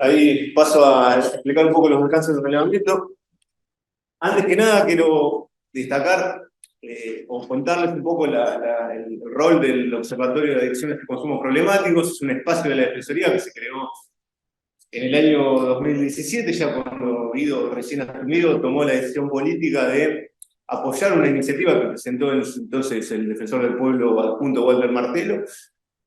Ahí paso a explicar un poco los alcances del relevamiento. Antes que nada, quiero destacar o contarles un poco el rol del Observatorio de Adicciones y Consumos Problemáticos. Es un espacio de la Defensoría que se creó en el año 2017, ya cuando Guido, recién asumido, tomó la decisión política de apoyar una iniciativa que presentó entonces el defensor del pueblo adjunto Walter Martelo,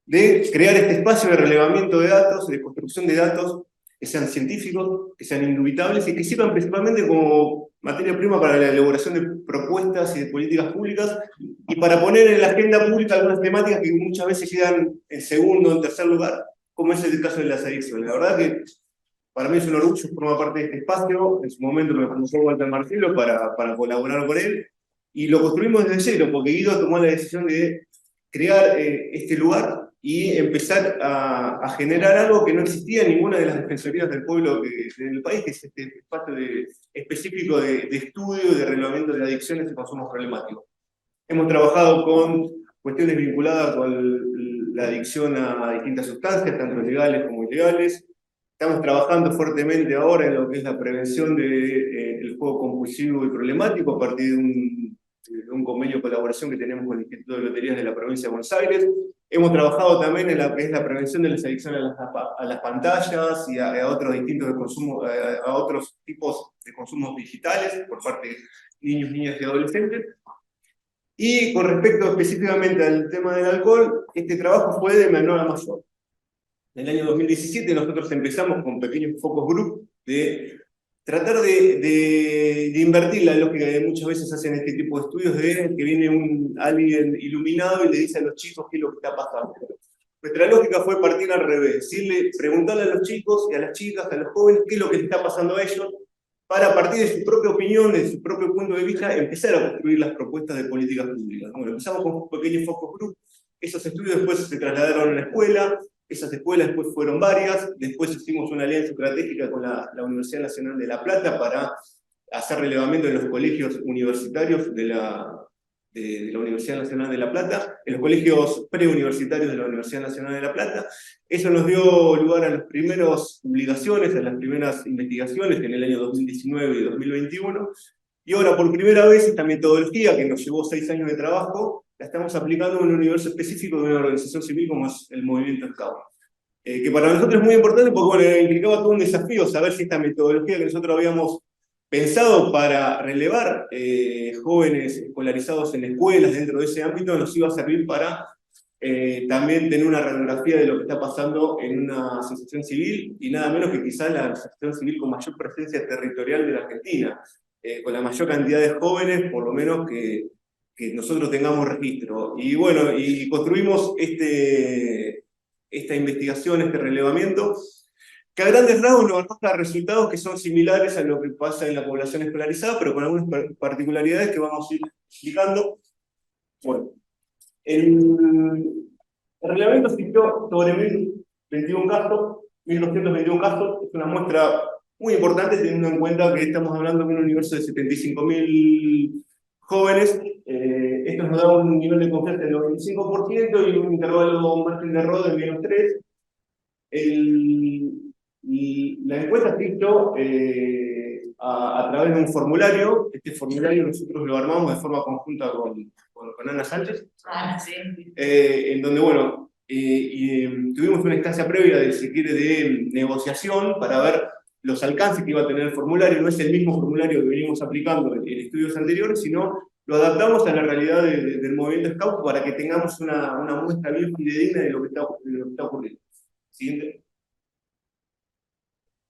de crear este espacio de relevamiento de datos, de construcción de datos que sean científicos, que sean indubitables y que sirvan principalmente como materia prima para la elaboración de propuestas y de políticas públicas y para poner en la agenda pública algunas temáticas que muchas veces quedan en segundo o en tercer lugar, como es el caso de las adicciones. La verdad que para mí es un orgullo formar parte de este espacio. En su momento me convocó Walter Martelo para colaborar con él y lo construimos desde cero, porque Guido tomó la decisión de crear este lugar y empezar a generar algo que no existía en ninguna de las defensorías del pueblo del país, que es este espacio específico de estudio y de relevamiento de adicciones y consumos problemáticos. Hemos trabajado con cuestiones vinculadas con la adicción a distintas sustancias, tanto legales como ilegales. Estamos trabajando fuertemente ahora en lo que es la prevención del juego compulsivo y problemático a partir de un convenio de colaboración que tenemos con el Instituto de Loterías de la provincia de Buenos Aires. Hemos trabajado también en lo que es la prevención de las adicciones a las pantallas y a otros distintos de consumo, a otros tipos de consumos digitales por parte de niños, niñas y adolescentes. Y con respecto específicamente al tema del alcohol, este trabajo fue de menor a mayor. En el año 2017 nosotros empezamos con pequeños focus group de tratar de invertir la lógica que muchas veces hacen este tipo de estudios de que viene alguien iluminado y le dice a los chicos qué es lo que está pasando. Nuestra lógica fue partir al revés, preguntarle a los chicos y a las chicas, a los jóvenes, qué es lo que les está pasando a ellos, para a partir de su propia opinión, de su propio punto de vista, empezar a construir las propuestas de políticas públicas. Bueno, empezamos con un pequeño focus group, esos estudios después se trasladaron a la escuela, esas escuelas después fueron varias, después hicimos una alianza estratégica con la Universidad Nacional de La Plata para hacer relevamiento en los colegios universitarios de la Universidad Nacional de La Plata, en los colegios preuniversitarios de la Universidad Nacional de La Plata. Eso nos dio lugar a las primeras publicaciones, a las primeras investigaciones en el año 2019 y 2021, y ahora por primera vez esta metodología que nos llevó 6 años de trabajo, la estamos aplicando en un universo específico de una organización civil como es el Movimiento Scout. Que para nosotros es muy importante porque bueno, implicaba todo un desafío saber si esta metodología que nosotros habíamos pensado para relevar jóvenes escolarizados en escuelas dentro de ese ámbito nos iba a servir para también tener una radiografía de lo que está pasando en una asociación civil, y nada menos que quizás la asociación civil con mayor presencia territorial de la Argentina, con la mayor cantidad de jóvenes, por lo menos que nosotros tengamos registro. Y bueno, y construimos esta investigación, este relevamiento, que a grandes rasgos nos arroja resultados que son similares a lo que pasa en la población escolarizada, pero con algunas particularidades que vamos a ir explicando. Bueno, el relevamiento asistió sobre 1.021 casos, 1.221 casos, es una muestra muy importante teniendo en cuenta que estamos hablando de un universo de 75.000 jóvenes. Esto nos da un nivel de confianza del 95% y un intervalo margen de error de -3. La encuesta se hizo a través de un formulario. Este formulario nosotros lo armamos de forma conjunta con Ana Sánchez, sí. En donde, bueno, tuvimos una instancia previa, si quiere, de negociación para ver los alcances que iba a tener el formulario. No es el mismo formulario que venimos aplicando en estudios anteriores, sino lo adaptamos a la realidad del movimiento Scout para que tengamos una muestra bien fidedigna de lo que está ocurriendo. Siguiente.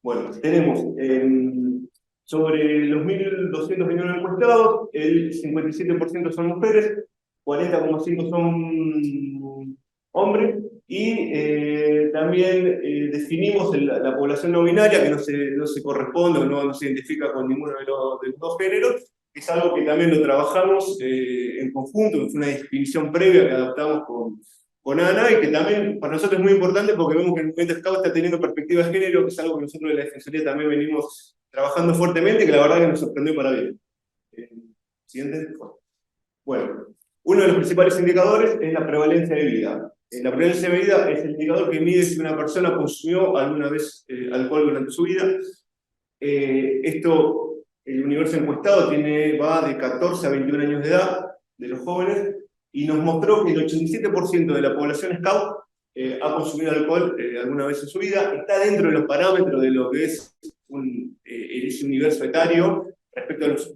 Bueno, tenemos sobre los 1.221 encuestados, el 57% son mujeres, 40,5% son hombres, y también definimos la población no binaria, que no se corresponde o no se identifica con ninguno de los dos géneros, que es algo que también lo trabajamos en conjunto, que fue una definición previa que adaptamos con Ana, y que también para nosotros es muy importante porque vemos que el movimiento Scout está teniendo perspectiva de género, que es algo que nosotros de la Defensoría también venimos trabajando fuertemente, que la verdad que nos sorprendió para bien. Siguiente. Bueno, uno de los principales indicadores es la prevalencia de vida. La prevalencia de bebida es el indicador que mide si una persona consumió alguna vez alcohol durante su vida. El universo encuestado va de 14 a 21 años de edad de los jóvenes y nos mostró que el 87% de la población Scout ha consumido alcohol alguna vez en su vida. Está dentro de los parámetros de lo que es ese universo etario respecto a los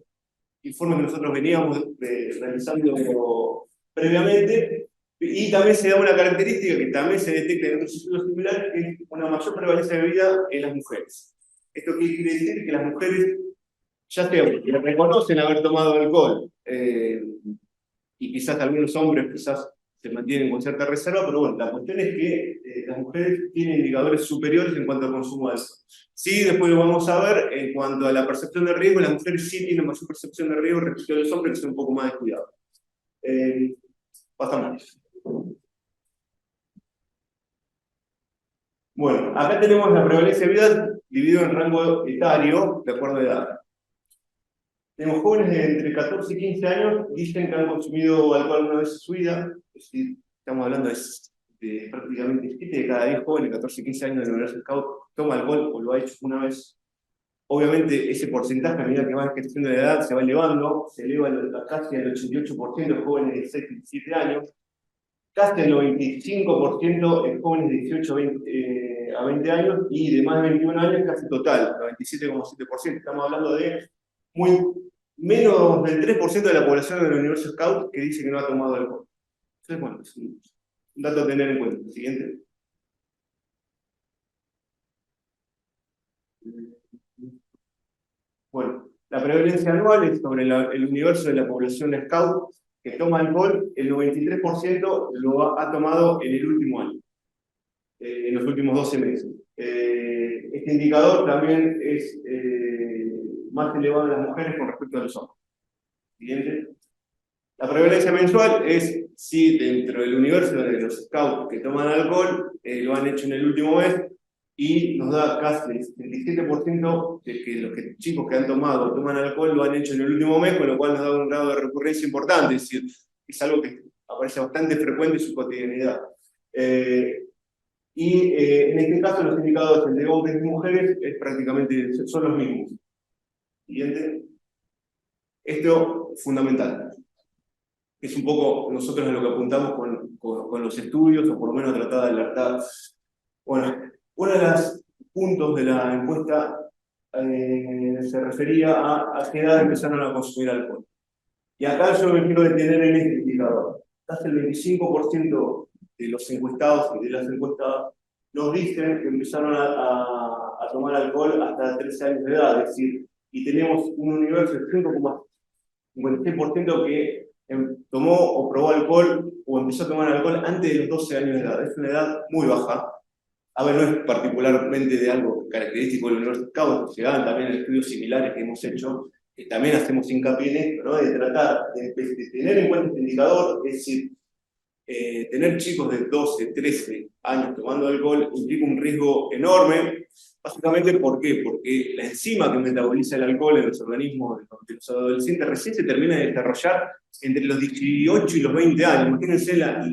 informes que nosotros veníamos realizando previamente. Y también se da una característica que también se detecta en otros estudios similares, que es una mayor prevalencia de bebida en las mujeres. ¿Esto qué quiere decir? Que las mujeres ya reconocen haber tomado alcohol, y quizás algunos hombres quizás se mantienen con cierta reserva, pero bueno, la cuestión es que las mujeres tienen indicadores superiores en cuanto al consumo de alcohol. Sí, después lo vamos a ver, en cuanto a la percepción de riesgo, las mujeres sí tienen mayor percepción de riesgo respecto a los hombres, que son un poco más descuidados. Pasamos. Bueno, acá tenemos la prevalencia de vida dividido en rango etario, de acuerdo a edad. Tenemos jóvenes de entre 14 y 15 años, dicen que han consumido alcohol alguna vez en su vida, es decir, estamos hablando de prácticamente 7 de cada 10 jóvenes de 14 y 15 años del universo Scout toma alcohol o lo ha hecho una vez. Obviamente ese porcentaje a medida que va creciendo la edad se va elevando, se eleva a casi al 88% de jóvenes de 16 y 17 años, casi al 95% en jóvenes de 18 a 20 años y de más de 21 años casi total, 97,7%. Estamos hablando de menos del 3% de la población del universo Scout que dice que no ha tomado alcohol. Entonces, bueno, es un dato a tener en cuenta. Siguiente. Bueno, la prevalencia anual es sobre el universo de la población Scout que toma alcohol, el 93% lo ha tomado en el último año, en los últimos 12 meses. Este indicador también es más elevado en las mujeres con respecto a los hombres. Siguiente. La prevalencia mensual es si dentro del universo de los scouts que toman alcohol lo han hecho en el último mes y nos da casi el 77% de que los chicos que han tomado o toman alcohol lo han hecho en el último mes, con lo cual nos da un grado de recurrencia importante, es decir, es algo que aparece bastante frecuente en su cotidianidad. En este caso los indicadores entre hombres y mujeres son los mismos. Siguiente. Esto es fundamental. Es un poco nosotros en lo que apuntamos con los estudios, o por lo menos tratar de alertar. Bueno, uno de los puntos de la encuesta se refería a qué edad empezaron a consumir alcohol. Y acá yo me quiero detener en este indicador. Casi el 25% de los encuestados y de las encuestadas nos dicen que empezaron a tomar alcohol hasta 13 años de edad, es decir, y tenemos un universo de 5,56% que tomó o probó alcohol o empezó a tomar alcohol antes de los 12 años de edad. Es una edad muy baja. A ver, no es particularmente de algo característico del universo Scout, se dan también estudios similares que hemos hecho, que también hacemos hincapié en esto, ¿no? De tratar de tener en cuenta este indicador, es decir, tener chicos de 12, 13 años tomando alcohol implica un riesgo enorme. Básicamente, ¿por qué? Porque la enzima que metaboliza el alcohol en los organismos de los adolescentes recién se termina de desarrollar entre los 18 y los 20 años. Imagínense las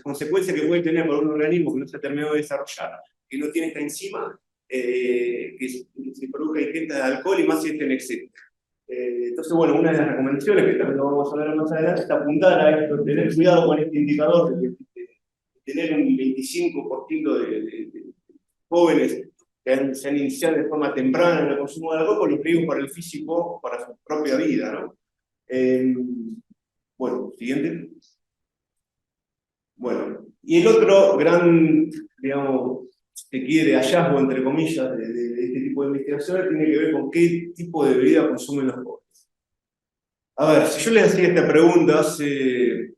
consecuencias que puede tener para un organismo que no se ha terminado de desarrollar, que no tiene esta enzima, que se produzca ingesta de alcohol y más si está en exceso. Entonces, bueno, una de las recomendaciones, que también lo vamos a hablar más adelante, es apuntar a esto, tener cuidado con este indicador, de tener un 25% de jóvenes que se han iniciado de forma temprana en el consumo de alcohol, con los riesgos para el físico, para su propia vida, ¿no? Bueno, siguiente. Bueno, y el otro gran, digamos, si quiere, hallazgo, entre comillas, de este tipo de investigaciones tiene que ver con qué tipo de bebida consumen los jóvenes. A ver, si yo les hacía esta pregunta hace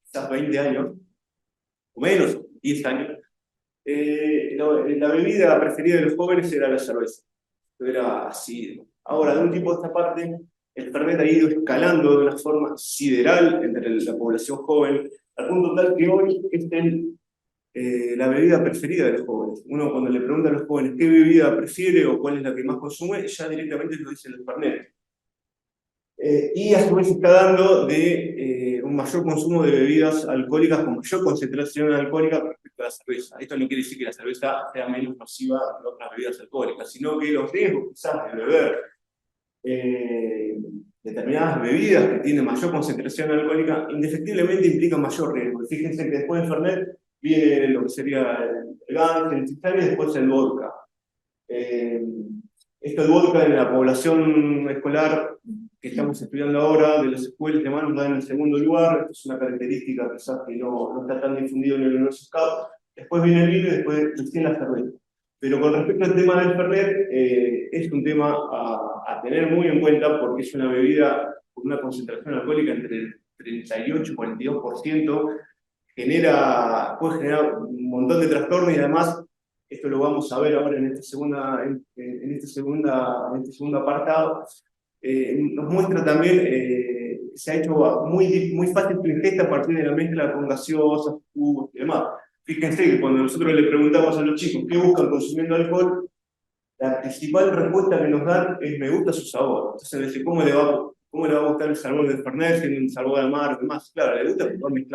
quizás 20 años, o menos, 10 años, la bebida preferida de los jóvenes era la cerveza. Era así. Ahora, de un tiempo a esta parte, el Fernet ha ido escalando de una forma sideral entre la población joven, al punto tal que hoy es la bebida preferida de los jóvenes. Uno cuando le pregunta a los jóvenes qué bebida prefiere o cuál es la que más consume, ya directamente lo dice el Fernet. Y a su vez se está dando de un mayor consumo de bebidas alcohólicas con mayor concentración alcohólica respecto a la cerveza. Esto no quiere decir que la cerveza sea menos nociva que otras bebidas alcohólicas, sino que los riesgos quizás de beber eh, determinadas bebidas que tienen mayor concentración alcohólica, indefectiblemente implican mayor riesgo. Fíjense que después del Fernet viene lo que sería el Gans, el Cisteria y después el vodka. Esto del vodka en la población escolar que estamos estudiando ahora, de las escuelas de manos, da en el segundo lugar. Esto es una característica quizás que no está tan difundido en el universo Scout. Después viene el vino y después recién la cerveza. Pero con respecto al tema del Fernet, es un tema a tener muy en cuenta porque es una bebida con una concentración alcohólica entre el 38 y 42%, puede generar un montón de trastornos y además, esto lo vamos a ver ahora en este segundo apartado, nos muestra también, se ha hecho muy fácil la ingesta a partir de la mezcla con gaseosas, jugos y demás. Fíjense que cuando nosotros le preguntamos a los chicos qué buscan consumiendo alcohol, la principal respuesta que nos dan es me gusta su sabor. Entonces le dice, ¿cómo le va a gustar el sabor del Fernet, tiene un sabor amargo y demás? Claro, le gusta porque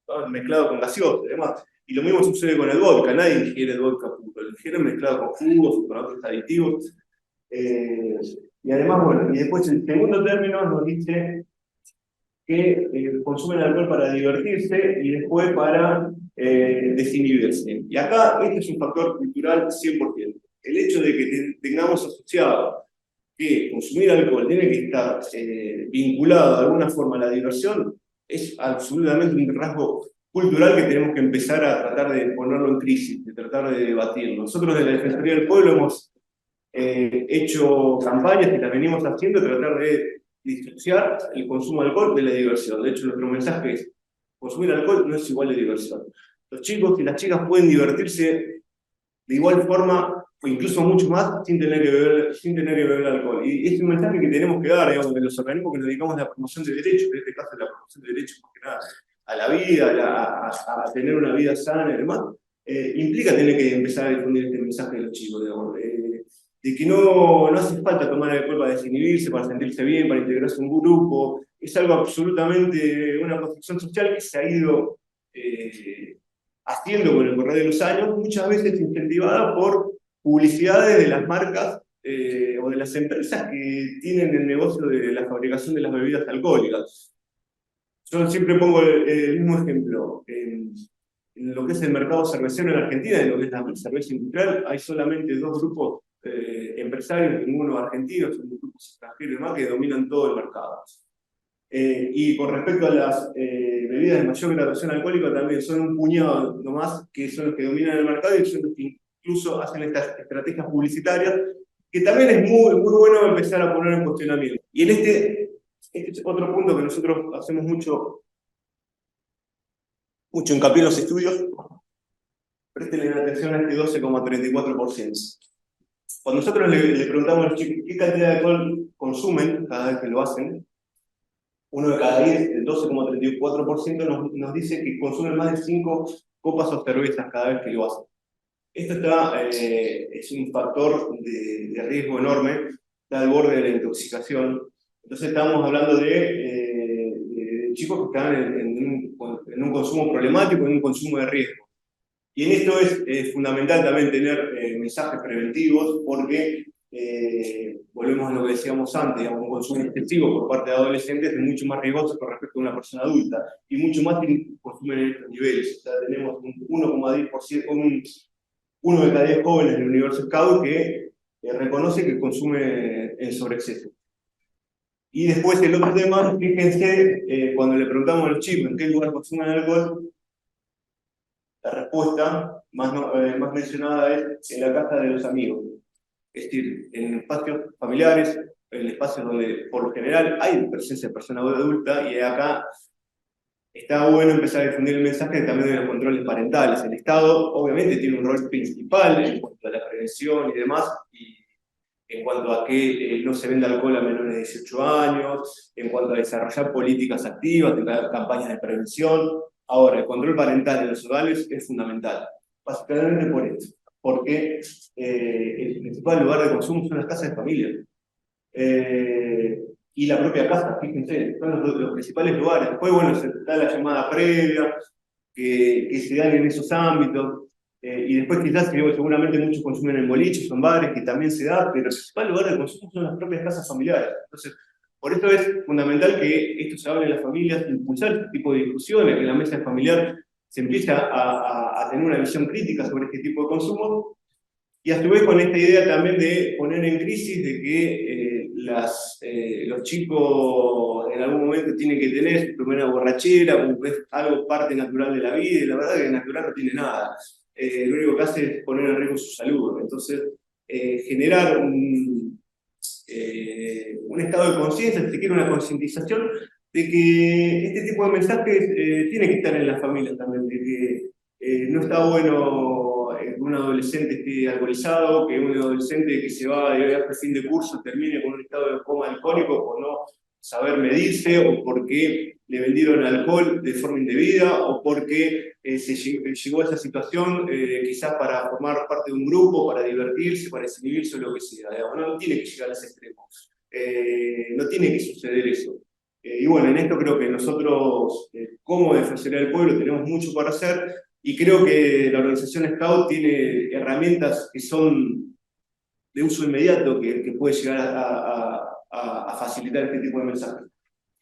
va mezclado con gaseosa y demás. Y lo mismo sucede con el vodka, nadie ingiere el vodka puro, lo ingiere mezclado con jugos o con otros aditivos. Y además, bueno, y después el segundo término nos dice que consumen alcohol para divertirse y después para desinhibirse. Y acá este es un factor cultural 100%. El hecho de que tengamos asociado que consumir alcohol tiene que estar vinculado de alguna forma a la diversión es absolutamente un rasgo cultural que tenemos que empezar a tratar de ponerlo en crisis, de tratar de debatirlo. Nosotros de la Defensoría del Pueblo hemos hecho campañas que las venimos haciendo, tratar de disociar el consumo de alcohol de la diversión. De hecho, nuestro mensaje es, consumir alcohol no es igual de diversión. Los chicos y las chicas pueden divertirse de igual forma, o incluso mucho más, sin tener que beber alcohol. Y es un mensaje que tenemos que dar, digamos, de los organismos que nos dedicamos a la promoción de derechos, en este caso la promoción de derechos, más que nada, a la vida, a tener una vida sana y demás, implica tener que empezar a difundir este mensaje de los chicos, digamos, de que no hace falta tomar alcohol para desinhibirse, para sentirse bien, para integrarse en un grupo. Es algo absolutamente, una construcción social que se ha ido haciendo con el correr de los años, muchas veces incentivada por publicidades de las marcas o de las empresas que tienen el negocio de la fabricación de las bebidas alcohólicas. Yo siempre pongo el mismo ejemplo. En lo que es el mercado cervecero en Argentina, en lo que es la cerveza industrial, hay solamente dos grupos empresarios, ninguno argentinos, son grupos extranjeros y demás, que dominan todo el mercado. Y con respecto a las bebidas de mayor graduación alcohólica, también son un puñado nomás que son los que dominan el mercado y son los que incluso hacen estas estrategias publicitarias, que también es muy bueno empezar a poner en cuestionamiento. Y en este es otro punto que nosotros hacemos mucho hincapié en los estudios. Presten atención a este 12,34%. Cuando nosotros le preguntamos a los chicos qué cantidad de alcohol consumen cada vez que lo hacen, uno de cada 10, el 12,34%, nos dice que consumen más de 5 copas o cervezas cada vez que lo hacen. Esto es un factor de riesgo enorme, está al borde de la intoxicación. Entonces estamos hablando de chicos que están en un consumo problemático, en un consumo de riesgo. Y en esto es fundamental también tener mensajes preventivos porque volvemos a lo que decíamos antes, digamos, un consumo excesivo por parte de adolescentes es mucho más riesgoso con respecto a una persona adulta y mucho más que consumen en estos niveles. O sea, tenemos un 1,10%, uno de cada 10 jóvenes en el universo Scout que reconoce que consume en sobreexceso. Y después el otro tema, fíjense, cuando le preguntamos a los chicos en qué lugar consumen alcohol, la respuesta más mencionada es en la casa de los amigos. Es decir, en espacios familiares, en espacios donde por lo general hay presencia de persona adulta, y acá está bueno empezar a difundir el mensaje también de los controles parentales. El Estado obviamente tiene un rol principal en cuanto a la prevención y demás, y en cuanto a que no se venda alcohol a menores de 18 años, en cuanto a desarrollar políticas activas, campañas de prevención. Ahora, el control parental en los hogares es fundamental, básicamente por esto, porque el principal lugar de consumo son las casas de familia. y la propia casa, fíjense, son los principales lugares. Después, bueno, está la llamada previa, que se dan en esos ámbitos, y después quizás, seguramente muchos consumen en boliches o en bares, que también se da, pero el principal lugar de consumo son las propias casas familiares. Entonces, por eso es fundamental que esto se hable en las familias, impulsar este tipo de discusiones, que en la mesa familiar se empiece a tener una visión crítica sobre este tipo de consumo, y a su vez con esta idea también de poner en crisis de que los chicos en algún momento tienen que tener su primera borrachera, como es algo parte natural de la vida, y la verdad que natural no tiene nada. Lo único que hace es poner en riesgo su salud. Entonces, generar un estado de conciencia, si se quiere una concientización, de que este tipo de mensajes tiene que estar en las familias también, de que no está bueno que un adolescente esté alcoholizado, que un adolescente que se va de viaje a fin de curso termine con un estado de coma alcohólico por no saber medirse, o porque le vendieron alcohol de forma indebida, o porque llegó a esa situación quizás para formar parte de un grupo, para divertirse, para exhibirse o lo que sea. No tiene que llegar a ese extremo. No tiene que suceder eso. Y bueno, en esto creo que nosotros, como Defensoría del Pueblo, tenemos mucho para hacer, y creo que la organización Scout tiene herramientas que son de uso inmediato, que puede llegar a facilitar este tipo de mensajes.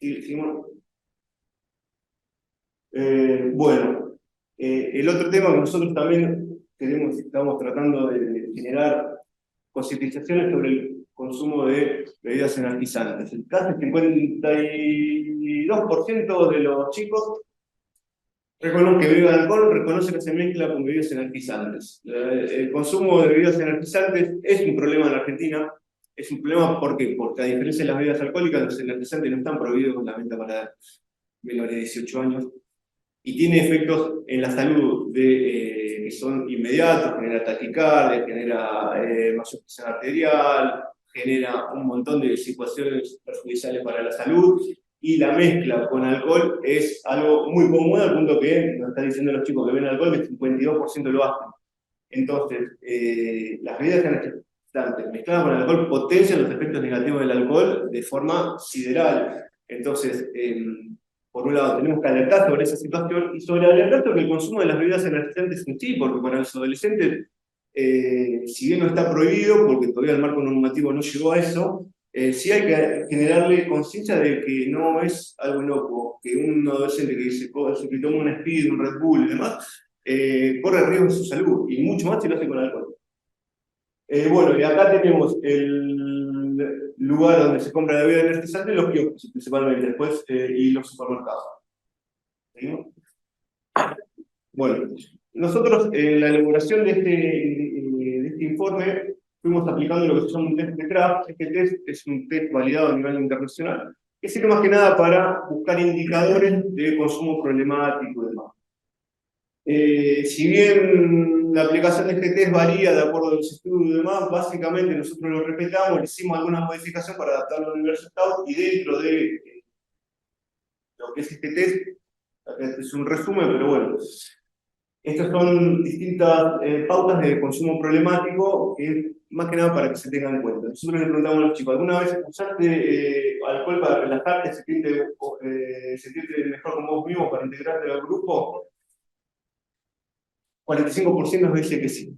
¿Sí, Simón? Bueno, el otro tema que nosotros también estamos tratando de generar concientizaciones sobre el consumo de bebidas energizantes. El caso es que el 52% de los chicos reconoce que bebe alcohol, reconoce que se mezcla con bebidas energizantes. El consumo de bebidas energizantes es un problema en la Argentina. Es un problema ¿por qué? Porque a diferencia de las bebidas alcohólicas, los energizantes no están prohibidos con la venta para menores de 18 años, y tiene efectos en la salud que son inmediatos, genera taquicardia, genera mayor presión arterial, genera un montón de situaciones perjudiciales para la salud, y la mezcla con alcohol es algo muy común, al punto que nos están diciendo los chicos que beben alcohol que el 52% lo hacen. Entonces, las bebidas energizantes mezcladas con el alcohol potencian los efectos negativos del alcohol de forma sideral. Entonces, por un lado, tenemos que alertar sobre esa situación, y sobre alertar sobre el consumo de las bebidas energizantes en sí, porque para los adolescentes, si bien no está prohibido, porque todavía el marco normativo no llegó a eso, sí hay que generarle conciencia de que no es algo inocuo, que un adolescente que toma un Speed, un Red Bull y demás, corre riesgo de su salud, y mucho más si lo hace con alcohol. Bueno, y acá tenemos el lugar donde se compra la bebida energizante, los kioscos principalmente, después, y los supermercados. ¿Seguimos? Bueno, nosotros en la elaboración de este informe fuimos aplicando lo que se llama un test de Kraft. Este test es un test validado a nivel internacional, que sirve más que nada para buscar indicadores de consumo problemático y demás. Si bien la aplicación de este test varía de acuerdo a los estudios y demás, básicamente nosotros lo respetamos, le hicimos alguna modificación para adaptarlo al universo Scout, y dentro de lo que es este test, este es un resumen, pero bueno, estas son distintas pautas de consumo problemático, que más que nada para que se tengan en cuenta. Nosotros le preguntamos a los chicos: ¿alguna vez usaste alcohol para relajarte, sentirte mejor con vos mismo, para integrarte al grupo? 45% nos dice que sí.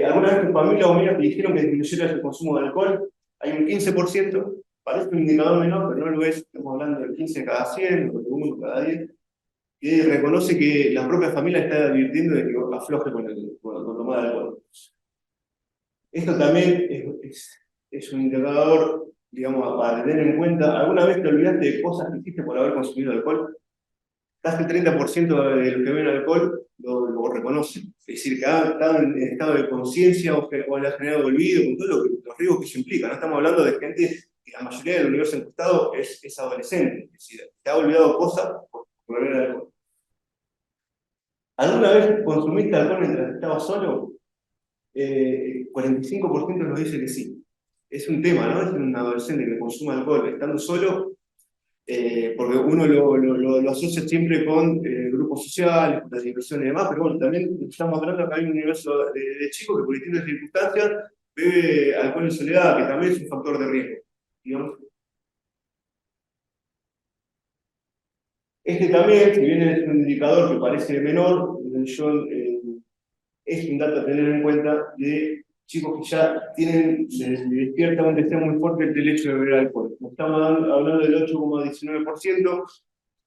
¿Alguna vez tu familia o amigos te dijeron que disminuyera el consumo de alcohol? Hay un 15%, parece un indicador menor, pero no lo es. Estamos hablando del 15 cada 100, o de 1 cada 10, que reconoce que la propia familia está advirtiendo de que afloje con tomar alcohol. Esto también es un indicador, digamos, para tener en cuenta. ¿Alguna vez te olvidaste de cosas que hiciste por haber consumido alcohol? Casi el 30% de los que beben alcohol lo reconocen. Es decir, que están en estado de conciencia, o le ha generado olvido, con todos los riesgos que eso implica. No estamos hablando de gente que la mayoría del universo encuestado es adolescente, es decir, te ha olvidado cosas por beber alcohol. ¿Alguna vez consumiste alcohol mientras estabas solo? 45% nos dice que sí. Es un tema, ¿no? Es un adolescente que consume alcohol estando solo, porque uno lo asocia siempre con grupos sociales, con la diversión y demás, pero bueno, también estamos hablando que hay un universo de chicos que por distintas circunstancias bebe alcohol en soledad, que también es un factor de riesgo. digamos. Este también, si bien es un indicador que parece menor, es un dato a tener en cuenta de chicos que ya tienen, les despierta un deseo muy fuerte el hecho de beber alcohol. Estamos hablando del 8,19%.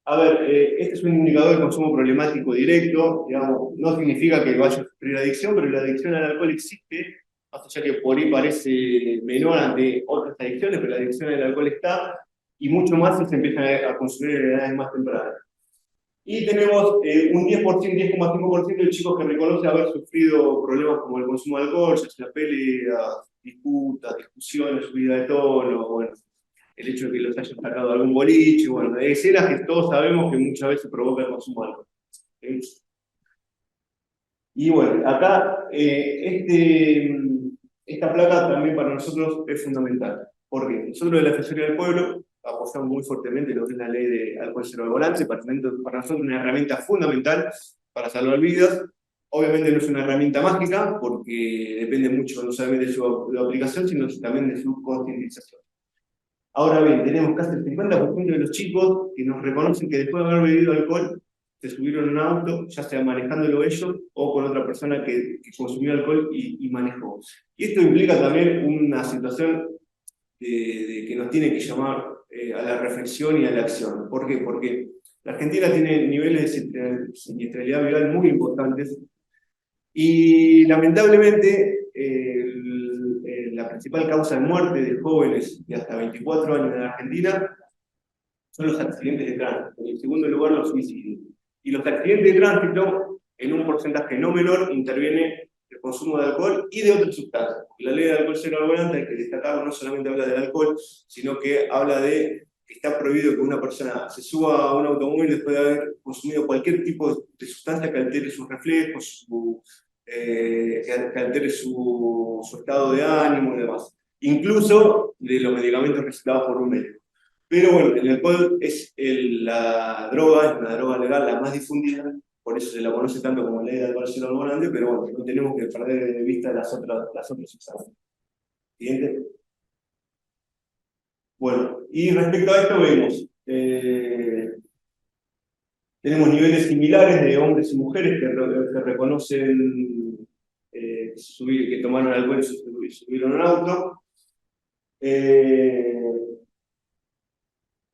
A ver, este es un indicador de consumo problemático directo, digamos, no significa que vaya a sufrir adicción, pero la adicción al alcohol existe, más allá que por ahí parece menor ante otras adicciones, pero la adicción al alcohol está, y mucho más si se empieza a consumir en edades más tempranas. Y tenemos un 10%, 10,5% de chicos que reconoce haber sufrido problemas como el consumo de alcohol, ya sea peleas, disputas, discusiones, subida de tono, bueno, el hecho de que los hayan sacado de algún boliche, bueno, de escenas que todos sabemos que muchas veces provoca el consumo de alcohol. ¿Sí? Y bueno, acá esta placa también para nosotros es fundamental. Porque nosotros de la Defensoría del Pueblo apostamos muy fuertemente lo que es la ley de alcohol cero al volante, para nosotros es una herramienta fundamental para salvar vidas. Obviamente no es una herramienta mágica, porque depende mucho no solamente de su aplicación, sino también de su concientización. Ahora bien, tenemos casi el 50% de los chicos que nos reconocen que después de haber bebido alcohol se subieron en un auto, ya sea manejándolo ellos o con otra persona que consumió alcohol y manejó. Y esto implica también una situación de que nos tiene que llamar a la reflexión y a la acción. ¿Por qué? Porque la Argentina tiene niveles de siniestralidad vial muy importantes y lamentablemente la principal causa de muerte de jóvenes de hasta 24 años en la Argentina son los accidentes de tránsito. En segundo lugar, los suicidios. Y los accidentes de tránsito, en un porcentaje no menor, interviene el consumo de alcohol y de otras sustancias. La ley de alcohol cero al volante, hay que destacarlo, no solamente habla del alcohol, sino que habla de que está prohibido que una persona se suba a un automóvil después de haber consumido cualquier tipo de sustancia que altere sus reflejos, que altere su estado de ánimo y demás. Incluso de los medicamentos recetados por un médico. Pero bueno, el alcohol es la droga, es una droga legal la más difundida, por eso se la conoce tanto como ley de alcohol cero al volante, pero bueno, no tenemos que perder de vista las otras sustancias. ¿Siguiente? Bueno, y respecto a esto vemos, tenemos niveles similares de hombres y mujeres que reconocen que tomaron alcohol y subieron un auto.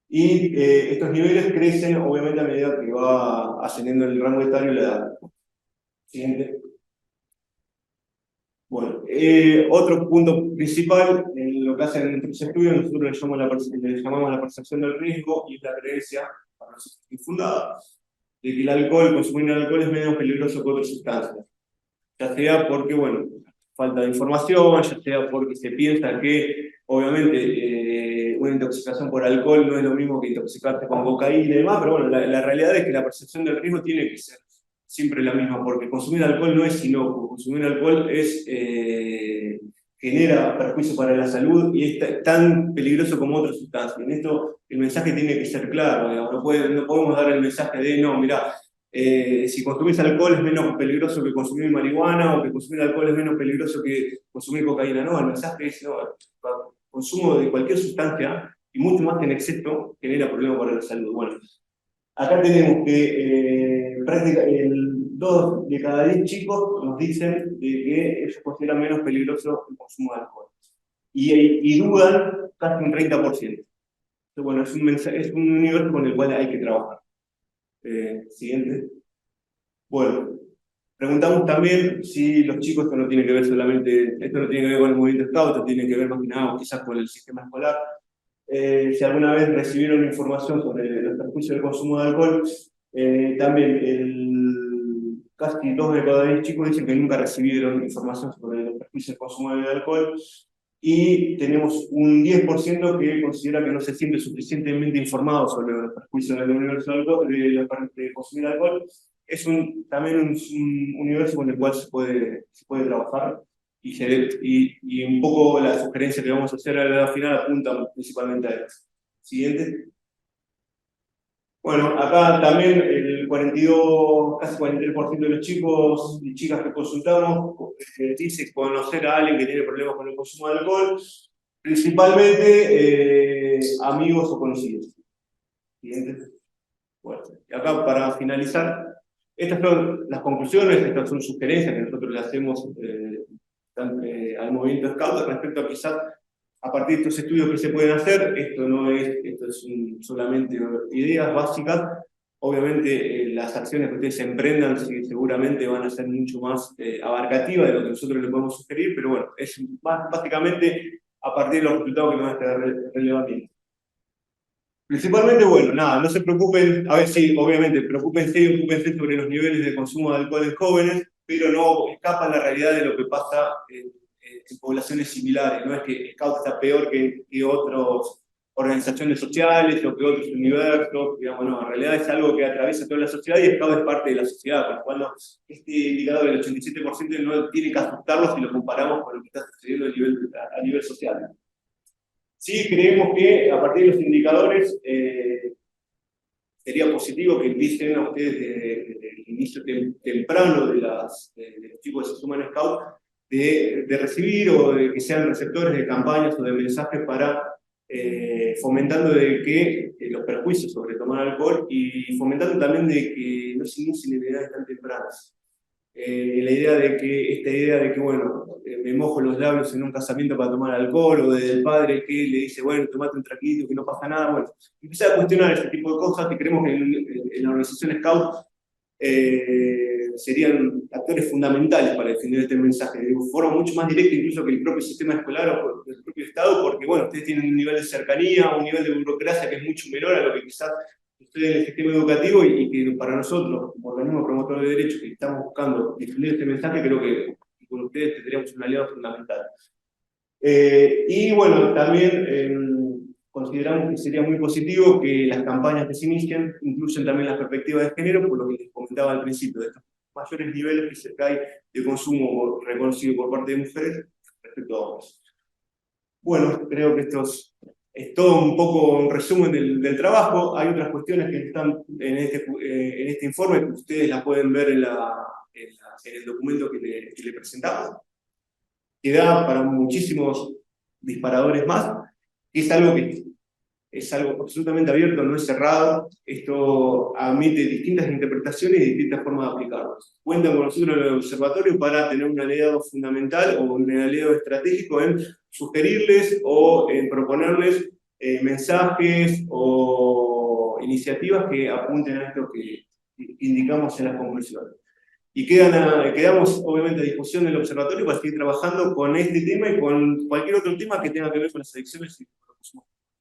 Estos niveles crecen, obviamente, a medida que va ascendiendo el rango etario y la edad. Siguiente. Bueno, otro punto principal en lo que hacen en nuestros estudios, nosotros le llamamos la percepción del riesgo y es la creencia, para nosotros infundada, de que el alcohol, consumir alcohol es menos peligroso que otras sustancias. Ya sea porque, bueno, falta de información, ya sea porque se piensa que, obviamente, una intoxicación por alcohol no es lo mismo que intoxicarte con cocaína y demás, pero bueno, la realidad es que la percepción del riesgo tiene que ser siempre la misma, porque consumir alcohol no es inocuo, consumir alcohol genera perjuicio para la salud y es tan peligroso como otras sustancias. En esto el mensaje tiene que ser claro, digamos, no podemos dar el mensaje de, no, mirá, si consumís alcohol es menos peligroso que consumir marihuana o que consumir alcohol es menos peligroso que consumir cocaína. No, el mensaje es, no, el consumo de cualquier sustancia, y mucho más que en exceso, genera problemas para la salud. Bueno, acá tenemos que prácticamente 2 de cada 10 chicos nos dicen de que ellos consideran menos peligroso el consumo de alcohol. Y dudan casi un 30%. Entonces, bueno, es un universo con el cual hay que trabajar. Siguiente. Bueno, preguntamos también si los chicos, esto no tiene que ver solamente, esto no tiene que ver con el movimiento scout, esto tiene que ver más que nada quizás con el sistema escolar, si alguna vez recibieron información sobre los perjuicios del consumo de alcohol. También casi 2 de cada 10 chicos dicen que nunca recibieron información sobre los perjuicios del consumo de alcohol. Y tenemos un 10% que considera que no se siente suficientemente informado sobre los perjuicios del universo del alcohol, de consumir alcohol. Es también un universo con el cual se puede trabajar y un poco la sugerencia que vamos a hacer a la final apunta principalmente a eso. Siguiente. Bueno, acá también el 42, casi 43% de los chicos y chicas que consultamos dice conocer a alguien que tiene problemas con el consumo de alcohol, Principalmente amigos o conocidos. Clientes. Bueno, y acá para finalizar, estas son las conclusiones, estas son sugerencias que nosotros le hacemos al movimiento Scout respecto a quizás a partir de estos estudios que se pueden hacer. Esto es solamente ideas básicas. Obviamente las acciones que ustedes emprendan seguramente van a ser mucho más abarcativas de lo que nosotros les podemos sugerir, pero bueno, es básicamente a partir de los resultados que nos van a estar relevando. Principalmente, bueno, nada, no se preocupen, a ver, sí, obviamente, preocúpense sobre los niveles de consumo de alcohol en jóvenes, pero no escapan la realidad de lo que pasa en poblaciones similares. No es que Scout está peor que otras organizaciones sociales o que otros universos, digamos, no, en realidad es algo que atraviesa toda la sociedad y Scout es parte de la sociedad, por lo cual este indicador del 87% no tiene que asustarlo si lo comparamos con lo que está sucediendo a nivel social. Sí, creemos que a partir de los indicadores sería positivo que empiecen a ustedes desde el inicio temprano de los chicos que se suman a Scout, de recibir o de que sean receptores de campañas o de mensajes para fomentando de que los perjuicios sobre tomar alcohol y fomentando también de que no se inicien en edades tan tempranas. Esta idea de que, bueno, me mojo los labios en un casamiento para tomar alcohol, o del padre que le dice, bueno, tomate un traquito, que no pasa nada, bueno, empieza a cuestionar ese tipo de cosas que creemos que en la organización Scout serían actores fundamentales para defender este mensaje, de forma mucho más directa incluso que el propio sistema escolar o el propio Estado, porque, bueno, ustedes tienen un nivel de cercanía, un nivel de burocracia que es mucho menor a lo que quizás ustedes en el sistema educativo y que para nosotros, como organismo promotor de derechos que estamos buscando difundir este mensaje, creo que con ustedes tendríamos un aliado fundamental. Y bueno, también consideramos que sería muy positivo que las campañas que se inician incluyan también las perspectivas de género, por lo que les comentaba al principio, de estos mayores niveles que hay de consumo reconocido por parte de mujeres respecto a hombres. Bueno, creo que es todo un poco un resumen del trabajo. Hay otras cuestiones que están en este informe que ustedes las pueden ver en el documento que le presentamos, que da para muchísimos disparadores más. Es algo absolutamente abierto, no es cerrado. Esto admite distintas interpretaciones y distintas formas de aplicarlo. Cuentan con nosotros en el observatorio para tener un aliado fundamental o un aliado estratégico en sugerirles o en proponerles mensajes o iniciativas que apunten a esto que indicamos en las conclusiones. Y quedamos obviamente a disposición del observatorio para seguir trabajando con este tema y con cualquier otro tema que tenga que ver con las adicciones y con los consumos.